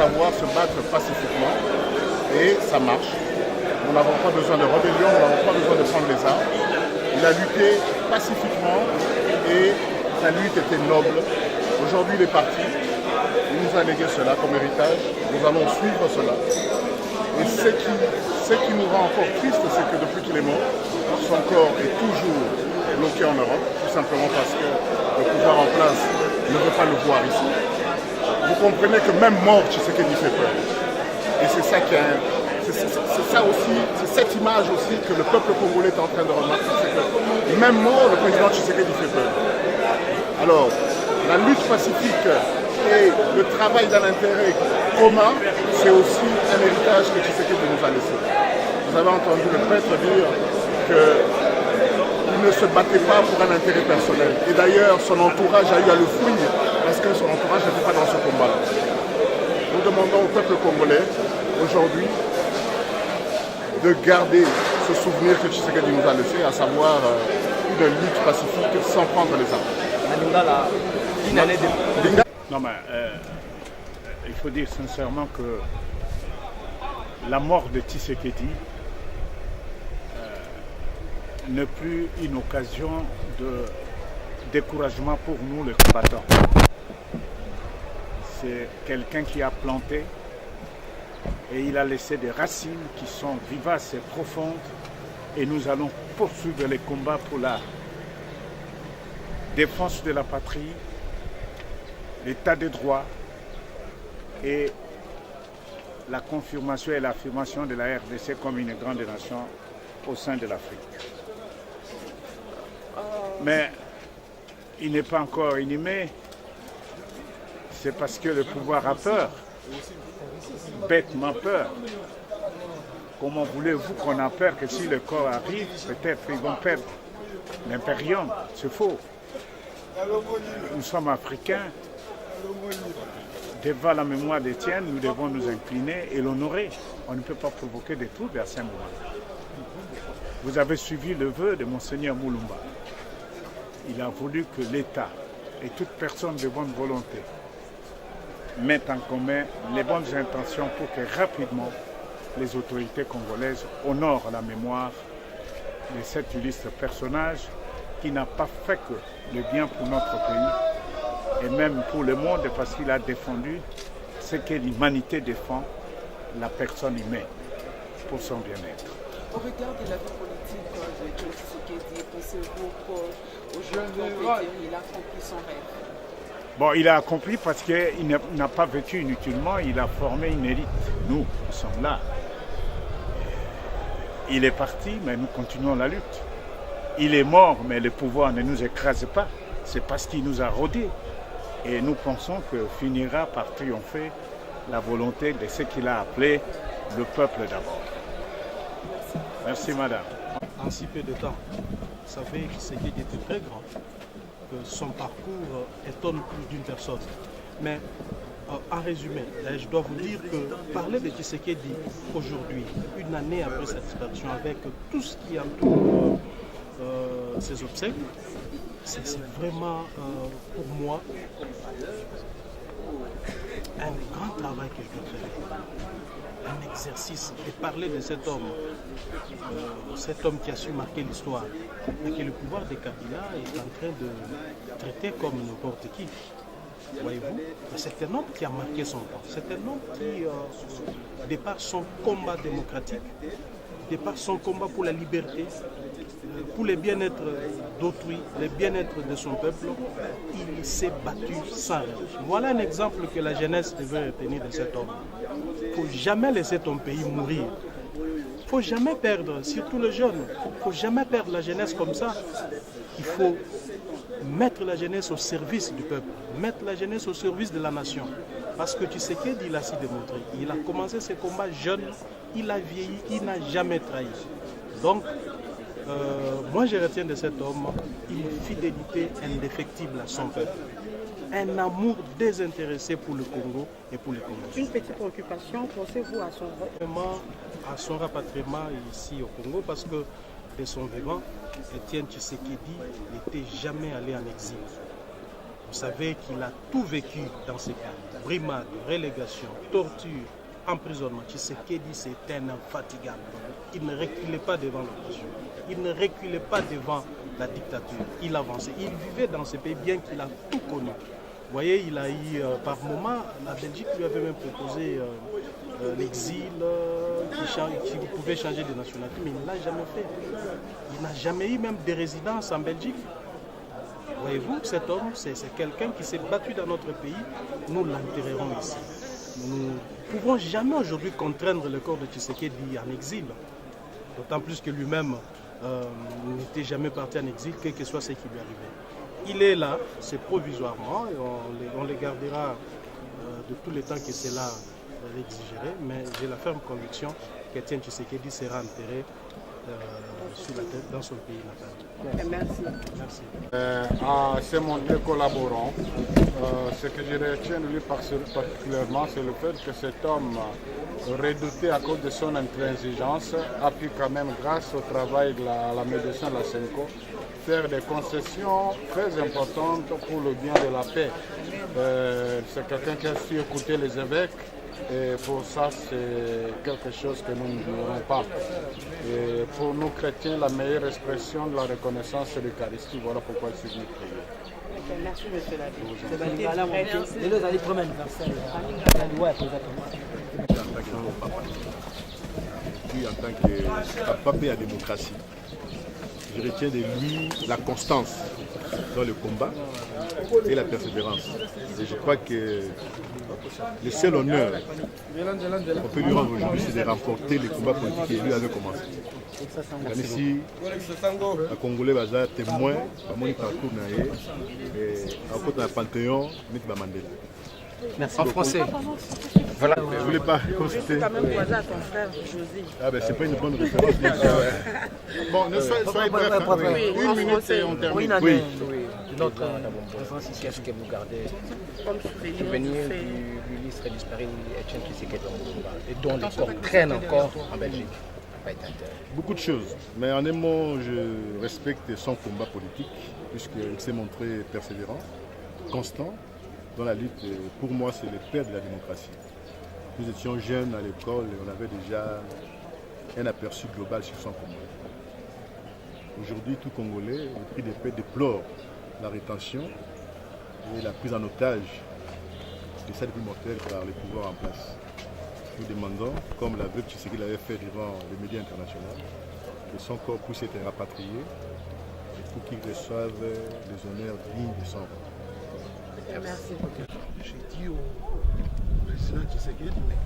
savoir se battre pacifiquement et ça marche. Nous n'avons pas besoin de rébellion, nous n'avons pas besoin de prendre les armes. Il a lutté pacifiquement et sa lutte était noble. Aujourd'hui, il est parti. Il nous a légué cela comme héritage. Nous allons suivre cela. Et ce qui nous rend encore triste, c'est que depuis qu'il est mort, son corps est toujours bloqué en Europe, tout simplement parce que le pouvoir en place ne veut pas le voir ici. Vous comprenez que même mort, Tshisekedi fait peur. Et c'est ça qui est... C'est ça aussi, c'est cette image aussi que le peuple congolais est en train de remarquer. C'est que même mort, le président Tshisekedi fait peur. Alors, la lutte pacifique et le travail dans l'intérêt commun, c'est aussi un héritage que Tshisekedi nous a laissé. Vous avez entendu le prêtre dire qu'il ne se battait pas pour un intérêt personnel. Et d'ailleurs, son entourage a eu à le fouiller parce que son entourage n'était pas dans ce combat-là. Nous demandons au peuple congolais, aujourd'hui, de garder ce souvenir que Tshisekedi nous a laissé, à savoir une lutte pacifique sans prendre les armes. Non, mais il faut dire sincèrement que la mort de Tshisekedi n'est plus une occasion de découragement pour nous, les combattants. C'est quelqu'un qui a planté et il a laissé des racines qui sont vivaces et profondes et nous allons poursuivre les combats pour la défense de la patrie, l'état de droit et la confirmation et l'affirmation de la RDC comme une grande nation au sein de l'Afrique. Mais il n'est pas encore inhumé, c'est parce que le pouvoir a peur, bêtement peur. Comment voulez-vous qu'on a peur que si le corps arrive, peut-être ils vont perdre l'impérium? C'est faux. Nous sommes africains. Devant la mémoire d'Étienne, nous devons nous incliner et l'honorer. On ne peut pas provoquer des troubles à ce moment. Vous avez suivi le vœu de Monseigneur Moulumba. Il a voulu que l'État et toute personne de bonne volonté mettent en commun les bonnes intentions pour que rapidement les autorités congolaises honorent la mémoire de cet illustre personnage qui n'a pas fait que le bien pour notre pays et même pour le monde parce qu'il a défendu ce que l'humanité défend, la personne humaine, pour son bien-être. Au regard de la vie politique de Tshisekedi, pensez-vous qu'aujourd'hui il a accompli son rêve? Bon, il a accompli parce qu'il n'a pas vécu inutilement, il a formé une élite. Nous sommes là. Il est parti, mais nous continuons la lutte. Il est mort, mais le pouvoir ne nous écrase pas. C'est parce qu'il nous a rodés. Et nous pensons que finira par triompher la volonté de ce qu'il a appelé le peuple d'abord. Merci, madame. En si peu de temps, vous savez que Tshisekedi était très grand, que son parcours étonne plus d'une personne. Mais en résumé, je dois vous dire que parler de Tshisekedi aujourd'hui, une année après sa disparition, avec tout ce qui entoure ses obsèques, c'est vraiment pour moi un grand travail que je dois faire. Un exercice et parler de cet homme qui a su marquer l'histoire et que le pouvoir de Kabila est en train de traiter comme n'importe qui. Voyez-vous, c'est un homme qui a marqué son temps. C'est un homme qui, de par son combat démocratique, de par son combat pour la liberté, pour le bien-être d'autrui, le bien-être de son peuple, il s'est battu sans relâche. Voilà un exemple que la jeunesse devrait retenir de cet homme. Il ne faut jamais laisser ton pays mourir. Il ne faut jamais perdre, surtout les jeunes, il ne faut jamais perdre la jeunesse comme ça. Il faut mettre la jeunesse au service du peuple, mettre la jeunesse au service de la nation. Parce que tu sais qu'il a si démontré. Il a commencé ses combats jeune, il a vieilli, il n'a jamais trahi. Donc, moi je retiens de cet homme une fidélité indéfectible à son peuple. Un amour désintéressé pour le Congo et pour les Congolais. Une petite préoccupation, pensez-vous à son rapatriement ici au Congo parce que de son vivant, Étienne Tshisekedi n'était jamais allé en exil. Vous savez qu'il a tout vécu dans ces pays. Brimade, relégation, torture, emprisonnement. Tshisekedi, c'est un infatigable. Il ne reculait pas devant l'oppression. Il ne reculait pas devant la dictature. Il avançait. Il vivait dans ces pays bien qu'il a tout connu. Vous voyez, il a eu par moment, la Belgique lui avait même proposé l'exil, qui pouvait changer de nationalité, mais il ne l'a jamais fait. Il n'a jamais eu même de résidence en Belgique. Voyez-vous, cet homme, c'est quelqu'un qui s'est battu dans notre pays. Nous l'enterrerons ici. Nous ne pouvons jamais aujourd'hui contraindre le corps de Tshisekedi en exil. D'autant plus que lui-même n'était jamais parti en exil, quel que soit ce qui lui arrivait. Il est là, c'est provisoirement, et on les gardera de tout le temps que cela l'exigerait, mais j'ai la ferme conviction qu'Étienne Tshisekedi sera enterré sur la tête dans son pays natal. Merci. À ces mondiaux collaborants, ce que je retiens de lui particulièrement, c'est le fait que cet homme, redouté à cause de son intransigeance, a pu quand même, grâce au travail de la médiation de la SENCO, faire des concessions très importantes pour le bien de la paix. C'est quelqu'un qui a su écouter les évêques. Et pour ça, c'est quelque chose que nous n'ignorons pas. Et pour nous chrétiens, la meilleure expression de la reconnaissance, c'est l'Eucharistie. Voilà pourquoi il s'est venu prier. Merci, monsieur l'abbé. En tant que papa et la démocratie, je retiens de lui la constance dans le combat et la persévérance. Et je crois que le seul honneur qu'on peut lui rendre aujourd'hui, c'est de remporter les combats politiques que lui avait commencé. Ici, les Congolais sont témoins de parcours et à côté d'un panthéon, Mandela. Merci en français. Voilà, je ne voulais pas consulter. Quand même voisin à ton frère, José. Ah ben c'est pas une bonne référence, bien sûr. Bon, ne soyez bref. Oui, Une minute et on termine. Oui. Notre présence ici, est-ce que vous gardez Comme souvenir du ministre disparu Étienne Tshisekedi et dont le corps traîne encore en Belgique? Beaucoup de choses, mais en un mot, je respecte son combat politique, puisqu'il s'est montré persévérant, constant dans la lutte. Pour moi, c'est le père de la démocratie. Nous étions jeunes à l'école et on avait déjà un aperçu global sur son combat. Aujourd'hui, tout Congolais, le prix de paix déplore la rétention et la prise en otage de cette vie mortelle par les pouvoirs en place. Nous demandons, comme la veuve Tshisekedi l'avait fait devant les médias internationaux, que son corps puisse être rapatrié pour qu'il reçoive les honneurs dignes de son rang. Merci. J'ai dit au président Tshisekedi, mais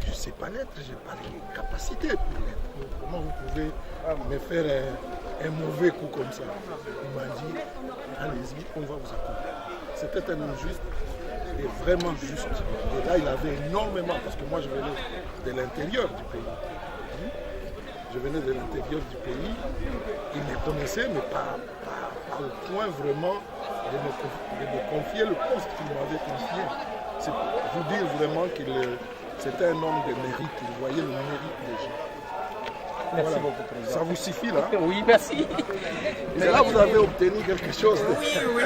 je ne sais pas l'être, je n'ai pas les capacités pour l'être. Comment vous pouvez me faire un mauvais coup comme ça? Il m'a dit, allez-y, on va vous accompagner. C'était un homme juste et vraiment juste. Et là, il avait énormément, parce que moi, je venais de l'intérieur du pays. Je venais de l'intérieur du pays. Il me connaissait, mais pas au point vraiment de me confier le poste qu'il m'avait confié. C'est pour vous dire vraiment qu'il c'était un homme de mérite. Il voyait le mérite des gens. Merci Voilà. beaucoup, président. Ça vous suffit là? Oui, merci. Mais là, vous avez obtenu quelque chose. Oui.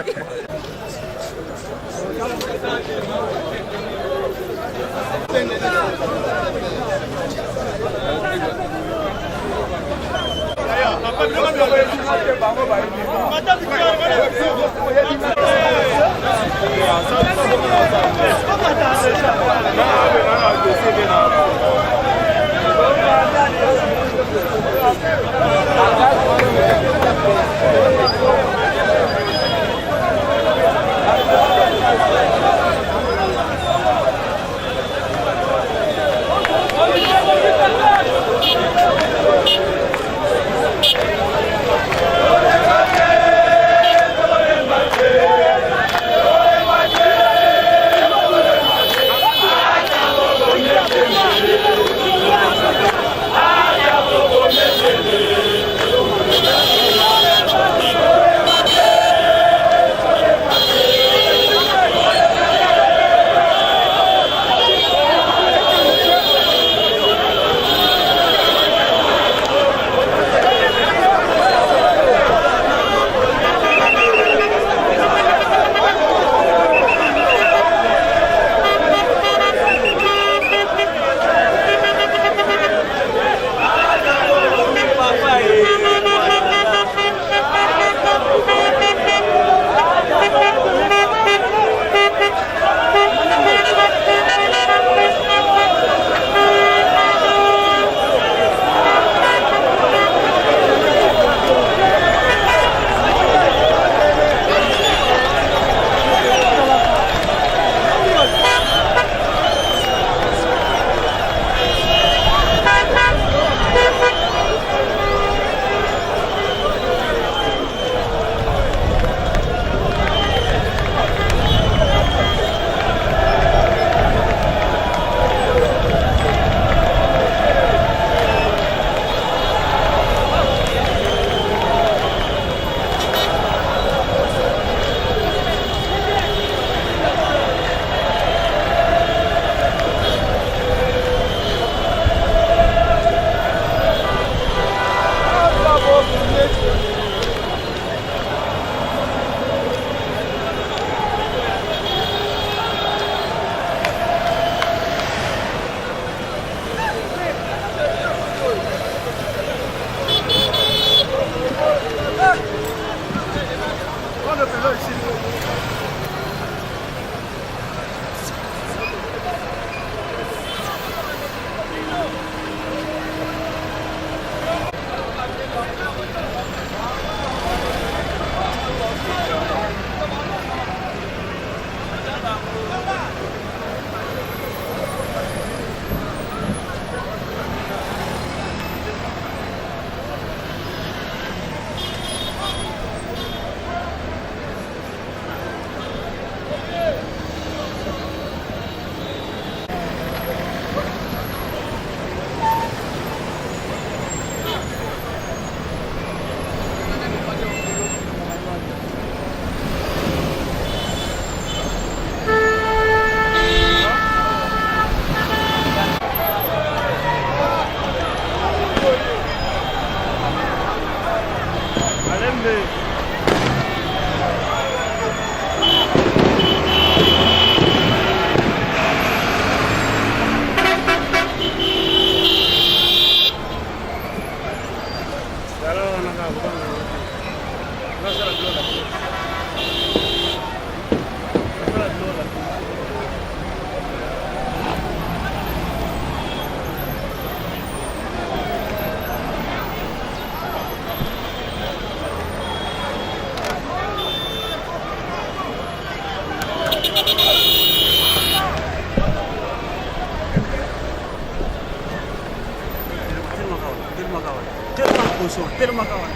tellement kawana. Tellement cochon, tellement kawana.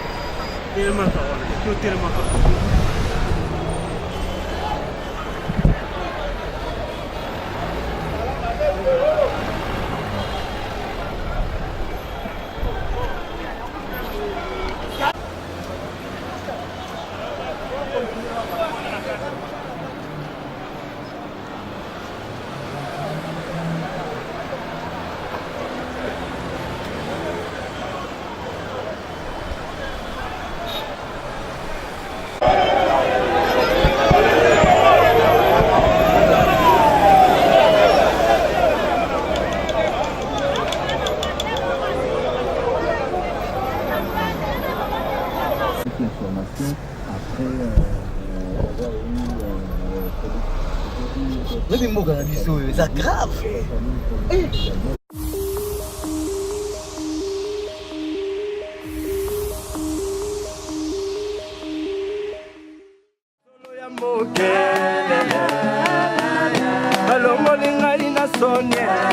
Tellement kawana. Tellement kawana. C'est grave. Alongo lingali na Sonia.